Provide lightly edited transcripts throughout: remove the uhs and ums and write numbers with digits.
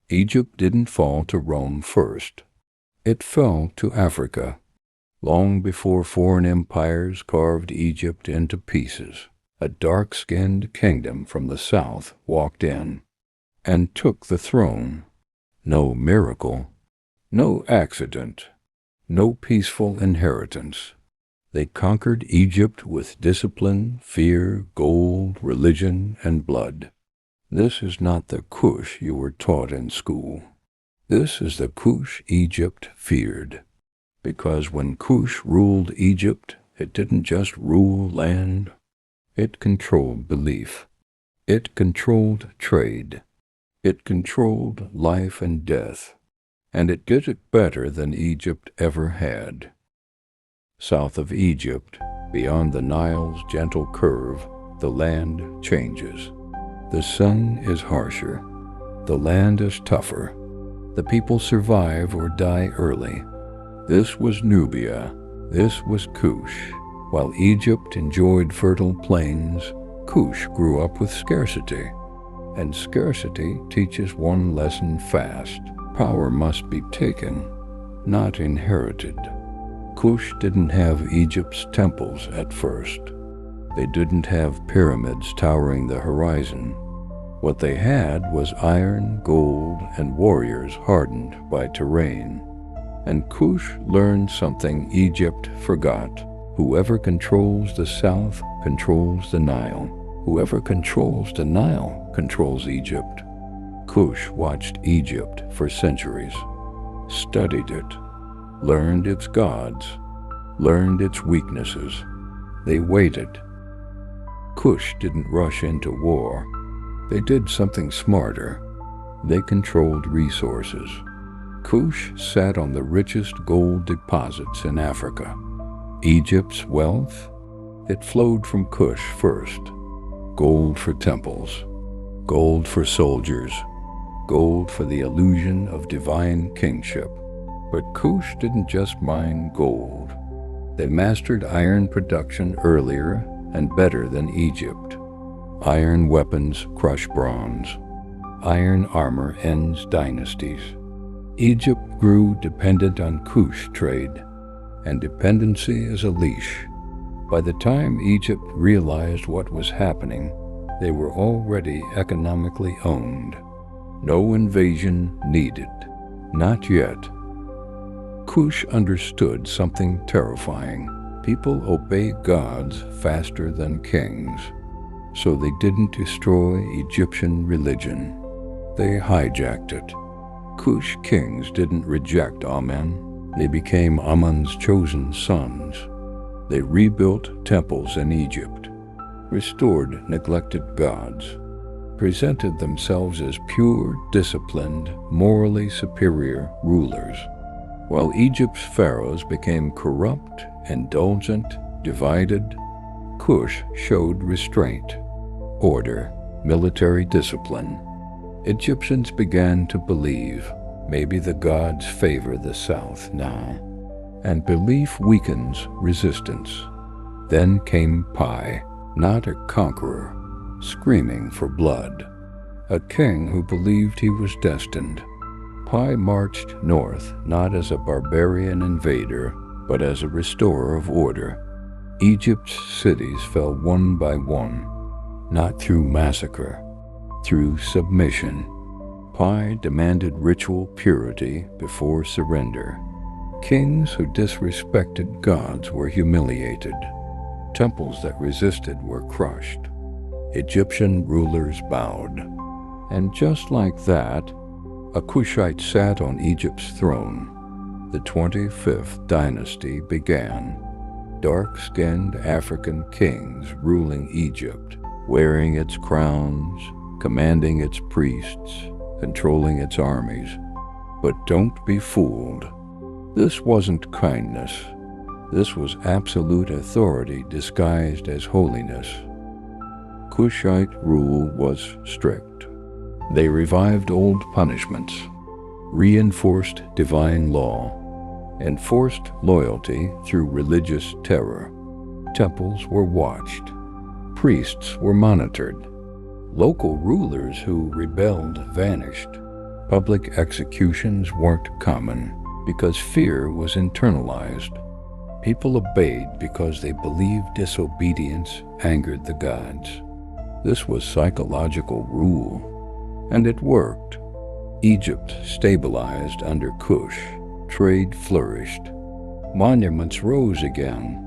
Egypt didn't fall to Rome first. It fell to Africa. Long before foreign empires carved Egypt into pieces, a dark-skinned kingdom from the south walked in and took the throne. No miracle, no accident, no peaceful inheritance. They conquered Egypt with discipline, fear, gold, religion, and blood. This is not the Kush you were taught in school. This is the Kush Egypt feared. Because when Kush ruled Egypt, it didn't just rule land. It controlled belief. It controlled trade. It controlled life and death. And it did it better than Egypt ever had. South of Egypt, beyond the Nile's gentle curve, the land changes. The sun is harsher. The land is tougher. The people survive or die early. This was Nubia. This was Kush. While Egypt enjoyed fertile plains, Kush grew up with scarcity. And scarcity teaches one lesson fast. Power must be taken, not inherited. Kush didn't have Egypt's temples at first. They didn't have pyramids towering the horizon. What they had was iron, gold, and warriors hardened by terrain. And Kush learned something Egypt forgot. Whoever controls the south controls the Nile. Whoever controls the Nile controls Egypt. Kush watched Egypt for centuries, studied it, learned its gods, learned its weaknesses. They waited. Kush didn't rush into war. They did something smarter. They controlled resources. Kush sat on the richest gold deposits in Africa. Egypt's wealth, it flowed from Kush first. Gold for temples, gold for soldiers, gold for the illusion of divine kingship. But Kush didn't just mine gold. They mastered iron production earlier and better than Egypt. Iron weapons crush bronze. Iron armor ends dynasties. Egypt grew dependent on Kush trade, and dependency is a leash. By the time Egypt realized what was happening, they were already economically owned. No invasion needed. Not yet. Kush understood something terrifying. People obey gods faster than kings. So they didn't destroy Egyptian religion. They hijacked it. Kush kings didn't reject Amun. They became Amun's chosen sons. They rebuilt temples in Egypt, restored neglected gods, presented themselves as pure, disciplined, morally superior rulers. While Egypt's pharaohs became corrupt, indulgent, divided, Kush showed restraint, order, military discipline. Egyptians began to believe maybe the gods favor the south now, and belief weakens resistance. Then came Piye, not a conqueror, screaming for blood, a king who believed he was destined. Piye marched north not as a barbarian invader, but as a restorer of order. Egypt's cities fell one by one, not through massacre, through submission. Piye demanded ritual purity before surrender. Kings who disrespected gods were humiliated. Temples that resisted were crushed. Egyptian rulers bowed. And just like that, a Kushite sat on Egypt's throne. The 25th dynasty began. Dark-skinned African kings ruling Egypt, wearing its crowns, commanding its priests, controlling its armies. But don't be fooled. This wasn't kindness. This was absolute authority disguised as holiness. Kushite rule was strict. They revived old punishments, reinforced divine law, enforced loyalty through religious terror. Temples were watched. Priests were monitored. Local rulers who rebelled vanished. Public executions weren't common because fear was internalized. People obeyed because they believed disobedience angered the gods. This was psychological rule, and it worked. Egypt stabilized under Kush. Trade flourished. Monuments rose again.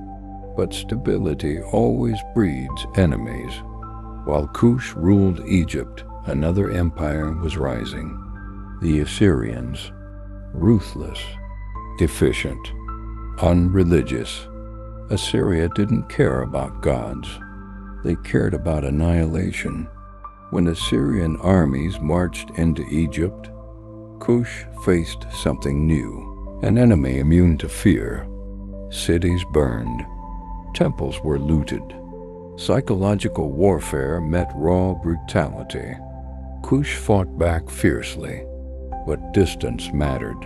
But stability always breeds enemies. While Kush ruled Egypt, another empire was rising. The Assyrians, ruthless, deficient, unreligious. Assyria didn't care about gods. They cared about annihilation. When Assyrian armies marched into Egypt, Kush faced something new, an enemy immune to fear. Cities burned. Temples were looted. Psychological warfare met raw brutality. Kush fought back fiercely, but distance mattered.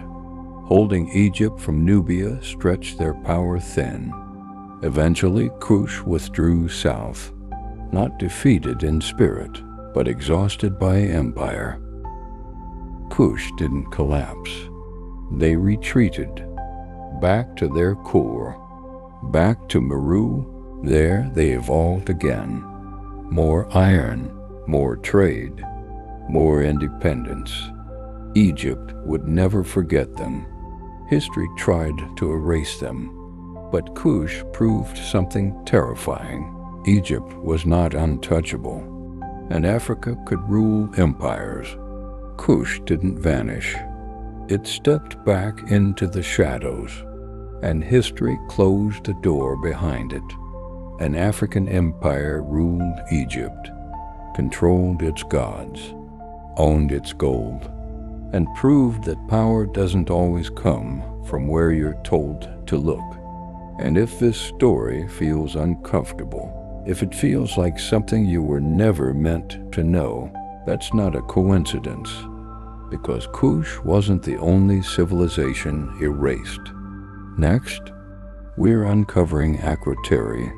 Holding Egypt from Nubia stretched their power thin. Eventually, Kush withdrew south, not defeated in spirit, but exhausted by empire. Kush didn't collapse. They retreated, back to their core, back to Meru. There they evolved again. More iron, more trade, more independence. Egypt would never forget them. History tried to erase them, but Kush proved something terrifying. Egypt was not untouchable, and Africa could rule empires. Kush didn't vanish. It stepped back into the shadows, and history closed the door behind it. An African empire ruled Egypt, controlled its gods, owned its gold, and proved that power doesn't always come from where you're told to look. And if this story feels uncomfortable, if it feels like something you were never meant to know, that's not a coincidence, because Kush wasn't the only civilization erased. Next, we're uncovering Akrotiri,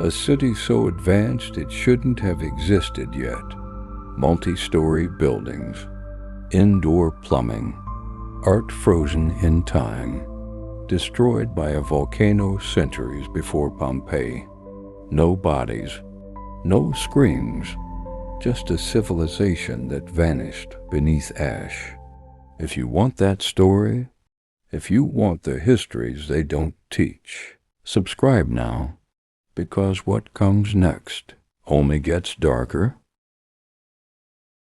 a city so advanced it shouldn't have existed yet. Multi-story buildings, indoor plumbing, art frozen in time, destroyed by a volcano centuries before Pompeii. No bodies, no screams, just a civilization that vanished beneath ash. If you want that story, if you want the histories they don't teach, subscribe now, because what comes next only gets darker